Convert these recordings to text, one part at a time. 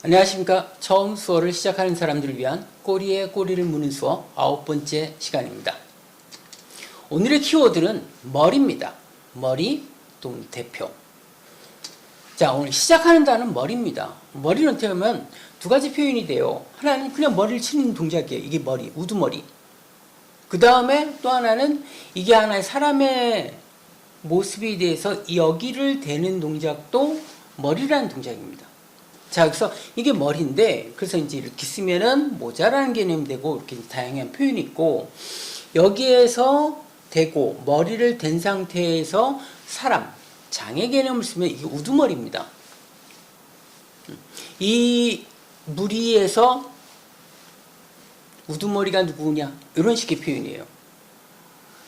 안녕하십니까. 처음 수어를 시작하는 사람들을 위한 꼬리에 꼬리를 무는 수어 9번째 시간입니다. 오늘의 키워드는 머리입니다. 머리 또는 대표. 자, 오늘 시작하는 단어는 머리입니다. 머리는 어떻게 보면 두 가지 표현이 돼요. 하나는 그냥 머리를 치는 동작이에요. 이게 머리, 우두머리. 그 다음에 또 하나는 이게 하나의 사람의 모습에 대해서 여기를 대는 동작도 머리라는 동작입니다. 자, 그래서 이게 머리인데, 그래서 이제 이렇게 쓰면은 모자라는 개념이 되고, 이렇게 다양한 표현이 있고, 여기에서 대고, 머리를 댄 상태에서 사람, 장애 개념을 쓰면 이게 우두머리입니다. 이 무리에서 우두머리가 누구냐? 이런 식의 표현이에요.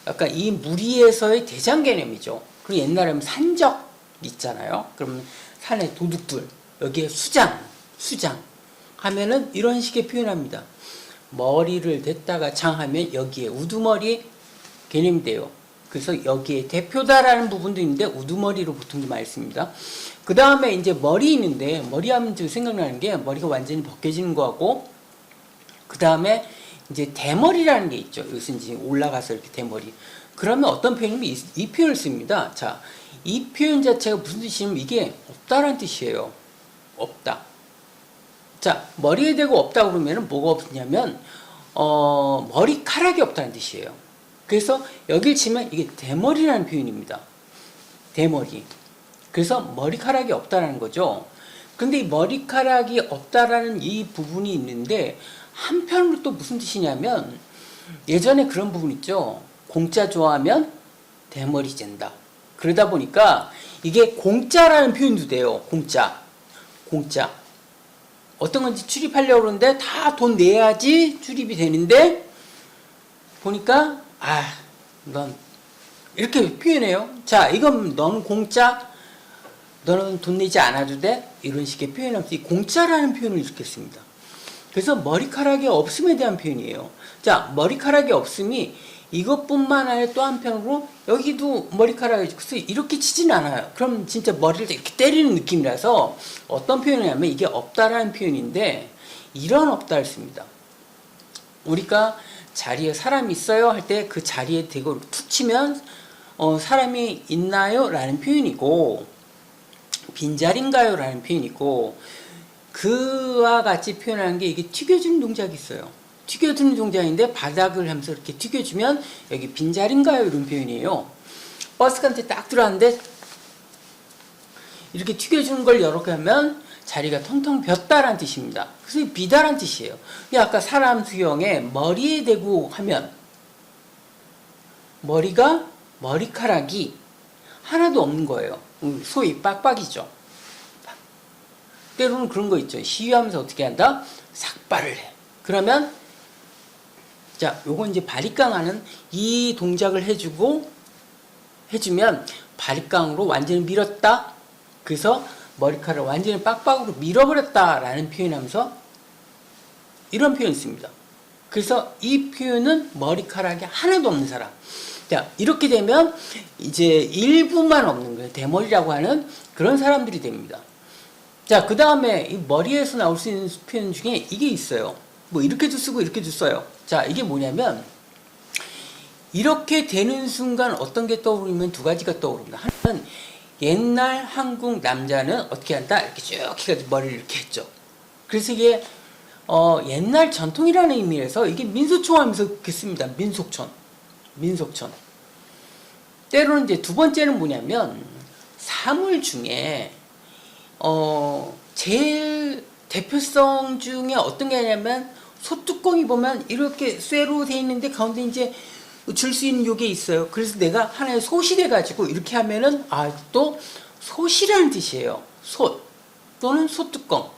약간 이 무리에서의 대장 개념이죠. 그리고 옛날에 산적 있잖아요. 그러면 산에 도둑들, 여기에 수장 하면은 이런 식의 표현합니다. 머리를 댔다가 장하면 여기에 우두머리 개념이 돼요. 그래서 여기에 대표다라는 부분도 있는데 우두머리로 보통 많이 씁니다. 그 다음에 이제 머리 있는데 머리 하면 생각나는 게 머리가 완전히 벗겨지는 거하고 그 다음에 이제 대머리라는 게 있죠. 여기서 이제 올라가서 이렇게 대머리. 그러면 어떤 표현이면 이 표현을 씁니다. 자, 이 표현 자체가 무슨 뜻이냐면 이게 없다라는 뜻이에요. 없다. 자, 머리에 대고 없다 그러면 뭐가 없냐면 머리카락이 없다는 뜻이에요. 그래서 여길 치면 이게 대머리라는 표현입니다. 대머리. 그래서 머리카락이 없다라는 거죠. 근데 이 머리카락이 없다라는 이 부분이 있는데 한편으로 또 무슨 뜻이냐면 예전에 그런 부분 있죠. 공짜 좋아하면 대머리 잰다. 그러다 보니까 이게 공짜라는 표현도 돼요. 공짜. 어떤 건지 출입하려고 그러는데 다 돈 내야지 출입이 되는데 보니까 넌 이렇게 표현해요. 자, 이건 넌 공짜, 너는 돈 내지 않아도 돼. 이런 식의 표현하면서 이 공짜라는 표현을 이렇게 씁니다. 그래서 머리카락이 없음에 대한 표현이에요. 자, 머리카락이 없음이 이것뿐만 아니라 또 한편으로 여기도 머리카락이 그래서 이렇게 치진 않아요. 그럼 진짜 머리를 이렇게 때리는 느낌이라서 어떤 표현이냐면 이게 없다라는 표현인데 이런 없다를 씁니다. 우리가 자리에 사람이 있어요 할 때 그 자리에 대고 툭 치면 사람이 있나요? 라는 표현이고 빈자리인가요? 라는 표현이고 그와 같이 표현하는 게 이게 튀겨주는 동작이 있어요. 튀겨주는 동작인데 바닥을 하면서 이렇게 튀겨주면 여기 빈자리인가요? 이런 표현이에요. 버스가 딱 들어왔는데 이렇게 튀겨주는 걸 이렇게 하면 자리가 텅텅 비었다라는 뜻입니다. 그래서 비다라는 뜻이에요. 아까 사람 수형에 머리에 대고 하면 머리카락이 하나도 없는 거예요. 소위 빡빡이죠. 때로는 그런 거 있죠. 시위하면서 어떻게 한다? 삭발을 해. 그러면 자, 요건 이제 바리깡하는 이 동작을 해주면 바리깡으로 완전히 밀었다. 그래서 머리카락을 완전히 빡빡으로 밀어버렸다라는 표현하면서 이런 표현을 씁니다. 그래서 이 표현은 머리카락이 하나도 없는 사람. 자, 이렇게 되면 이제 일부만 없는 거예요. 대머리라고 하는 그런 사람들이 됩니다. 자, 그 다음에 이 머리에서 나올 수 있는 표현 중에 이게 있어요. 뭐 이렇게도 쓰고 이렇게도 써요. 자, 이게 뭐냐면 이렇게 되는 순간 어떤 게 떠오르면 두 가지가 떠오릅니다. 하나는 옛날 한국 남자는 어떻게 한다? 이렇게 쭉 해가지고 머리를 이렇게 했죠. 그래서 이게 옛날 전통이라는 의미에서 이게 민소촌 하면서 이렇게 씁니다. 민속촌. 때로는 이제 두 번째는 뭐냐면 사물 중에 제일 대표성 중에 어떤 게 아니냐면 소뚜껑이 보면 이렇게 쇠로 돼 있는데 가운데 이제 줄 수 있는 요게 있어요. 그래서 내가 하나의 솥이 돼가지고 이렇게 하면은 또 솥이라는 뜻이에요. 솥 또는 소뚜껑.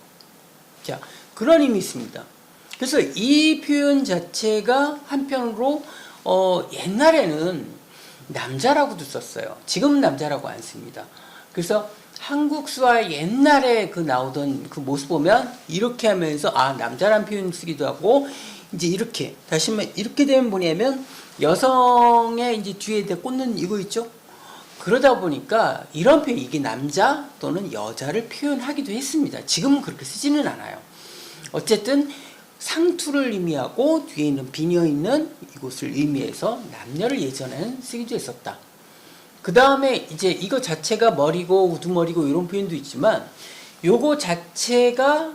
자, 그런 의미 있습니다. 그래서 이 표현 자체가 한편으로 옛날에는 남자라고도 썼어요. 지금은 남자라고 안 씁니다. 그래서 한국 수화 옛날에 그 나오던 그 모습 보면 이렇게 하면서 남자란 표현 쓰기도 하고 이제 이렇게 다시 한번 이렇게 되면 뭐냐면 여성의 이제 뒤에 꽂는 이거 있죠? 그러다 보니까 이런 표현, 이게 남자 또는 여자를 표현하기도 했습니다. 지금은 그렇게 쓰지는 않아요. 어쨌든 상투를 의미하고 뒤에 있는 비녀 있는 이곳을 의미해서 남녀를 예전에는 쓰기도 했었다. 그 다음에 이제 이거 자체가 머리고 우두머리고 이런 표현도 있지만 요거 자체가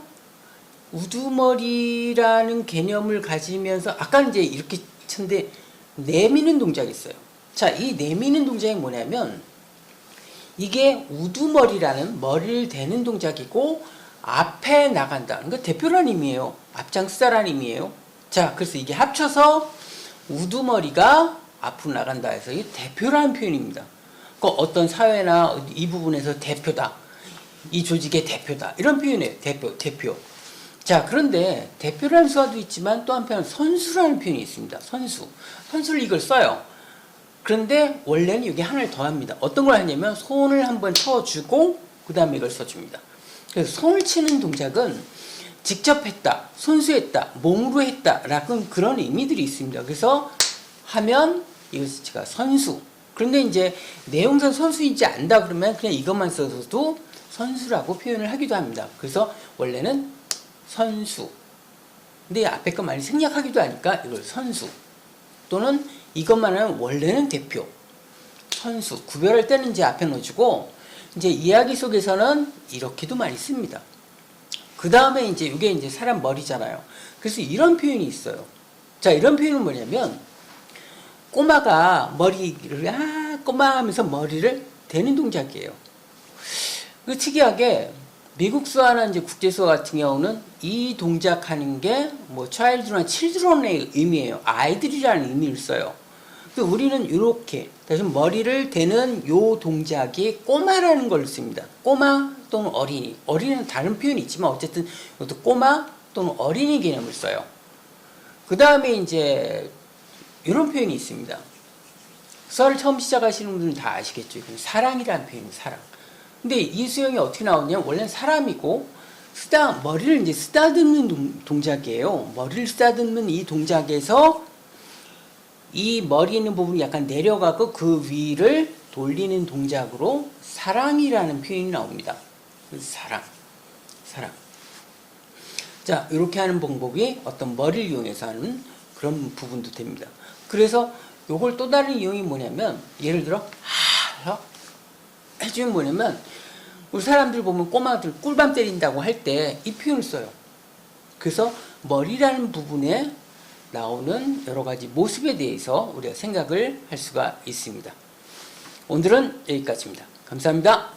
우두머리라는 개념을 가지면서 아까는 이제 이렇게 쳤는데 내미는 동작이 있어요. 자, 이 내미는 동작이 뭐냐면 이게 우두머리라는 머리를 대는 동작이고 앞에 나간다. 그러니까 대표라는 의미예요. 앞장서다라는 의미예요. 자, 그래서 이게 합쳐서 우두머리가 앞으로 나간다 해서 이게 대표라는 표현입니다. 그러니까 어떤 사회나 이 부분에서 대표다. 이 조직의 대표다. 이런 표현이에요. 대표. 자, 그런데 대표라는 수화도 있지만 또 한편 선수라는 표현이 있습니다. 선수를 이걸 써요. 그런데 원래는 여기 하나를 더 합니다. 어떤 걸 하냐면 손을 한번 쳐주고 그 다음에 이걸 써줍니다. 그래서 손을 치는 동작은 직접 했다, 손수했다, 몸으로 했다 라는 그런 의미들이 있습니다. 그래서 하면 이것이 제가 선수. 그런데 이제 내용상 선수이지 않다 그러면 그냥 이것만 써서도 선수라고 표현을 하기도 합니다. 그래서 원래는 선수. 근데 앞에 거 많이 생략하기도 하니까 이걸 선수. 또는 이것만 하면 원래는 대표. 선수. 구별할 때는 이제 앞에 넣어주고, 이제 이야기 속에서는 이렇게도 많이 씁니다. 그 다음에 이제 이게 이제 사람 머리잖아요. 그래서 이런 표현이 있어요. 자, 이런 표현은 뭐냐면, 꼬마가 머리를, 꼬마 하면서 머리를 대는 동작이에요. 그 특이하게, 미국 수화나 이제 국제 수화 같은 경우는 이 동작하는 게 뭐 child나 children의 의미예요. 아이들이라는 의미를 써요. 우리는 이렇게 다시 머리를 대는 요 동작이 꼬마라는 걸 씁니다. 꼬마 또는 어린이. 어린이는 다른 표현이 있지만 어쨌든 이것도 꼬마 또는 어린이 개념을 써요. 그 다음에 이제 이런 표현이 있습니다. 수화를 처음 시작하시는 분들은 다 아시겠죠. 이건 사랑이라는 표현이에요. 사랑. 근데 이 수형이 어떻게 나오냐면 원래는 사람이고 머리를 이제 쓰다듬는 동작이에요. 머리를 쓰다듬는 이 동작에서 이 머리 있는 부분이 약간 내려가고 그 위를 돌리는 동작으로 사랑이라는 표현이 나옵니다. 사랑. 자, 이렇게 하는 방법이 어떤 머리를 이용해서 하는 그런 부분도 됩니다. 그래서 요걸 또 다른 이용이 뭐냐면 예를 들어 해주면 뭐냐면 우리 사람들 보면 꼬마들 꿀밤 때린다고 할 때 이 표현을 써요. 그래서 머리라는 부분에 나오는 여러 가지 모습에 대해서 우리가 생각을 할 수가 있습니다. 오늘은 여기까지입니다. 감사합니다.